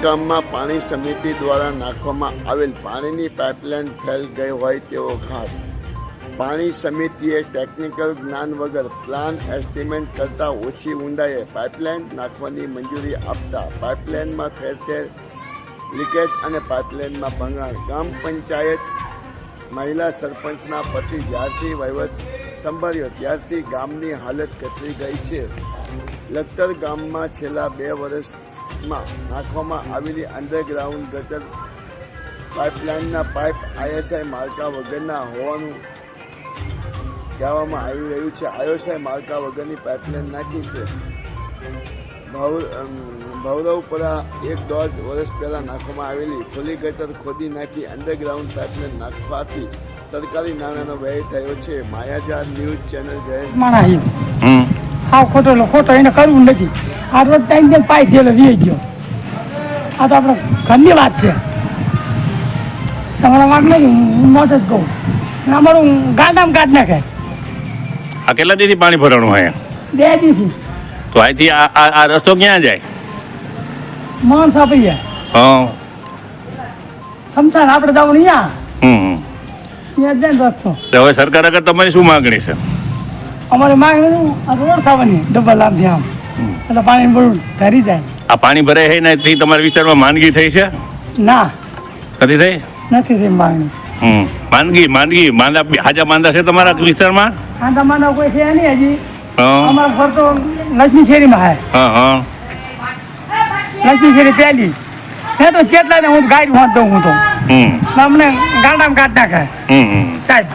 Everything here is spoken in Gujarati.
ગામમાં પાણી સમિતિ દ્વારા નાખવામાં આવેલ પાણીની પાઇપલાઇન ફેલ ગઈ હોય તેવો ઘાટ. પાણી સમિતિએ ટેકનિકલ જ્ઞાન વગર પ્લાન એસ્ટિમેટ કરતાં ઓછી ઊંડાઈએ પાઇપલાઇન નાખવાની મંજૂરી આપતા પાઇપલાઇનમાં ઠેર લીકેજ અને પાઇપલાઇનમાં ભંગાણ. ગ્રામ પંચાયત મહિલા સરપંચના પતિ જ્યારથી વહીવટ સંભાળ્યો ત્યારથી ગામની હાલત કથળી ગઈ છે. લખતર ગામમાં છેલ્લા 2 વર્ષમાં નાખવામાં આવેલી અંડરગ્રાઉન્ડ ગટર પાઇપલાઇનના પાઇપ ISI માળખા વગરના હોવાનું કહેવામાં આવી રહ્યું છે. ISI માળખા વગરની પાઇપલાઇન નાખી છે. ભૌરવપુરા 1.5 વર્ષ પહેલા નાખવામાં આવેલી ખુલ્લી ગટર ખોદી નાખી અંડરગ્રાઉન્ડ પાઇપલાઇન નાખવાથી સરકારી નાણાંનો વ્યય થયો છે. માયાજાર ન્યૂઝ ચેનલ હા ખોટો એને કરવું નથી. આ રોજ ટાઈમ દે પાઈ થયેલો વી ગયો. આ તો આપણે ઘરની વાત છે. તમારા વાંક નથી, હું મોટ જ કહું. અમારું ગાંડામાં કાઢ નાખે. આ કેટલા દીથી પાણી ભરાણું હોય? 2 દીથી. તો અહીંથી આ રસ્તો ક્યાં જાય? માણસ આપી જાય. હા. સમસાન આપણે જવું અહીંયા. ત્યાં જાય રસ્તો. તો હવે સરકાર આગળ તમારી શું માંગણી છે? અમારે માંગણી આ રોડ થવાની ડબલ આમથી આમ એટલે પાણી બધું ભરી જાય. આ પાણી ભરાય છે નથી તમારા વિસ્તારમાં માંદગી થઈ છે? ના નથી થઈ? નથી થઈ માંગણી. માંદગી હાજા માંદા છે તમારા વિસ્તારમાં? હા તમારા કોઈ છે નહીં હજી. હા. અમારા ઘર તો લક્ષ્મી શેરીમાં હે. હા. લક્ષ્મી શેરી પહેલી મેં તો ચેટલા ને હું ગાડી વાંચતો હું તો અમને ગાંડામાં કાઢ નાખે સાહેબ.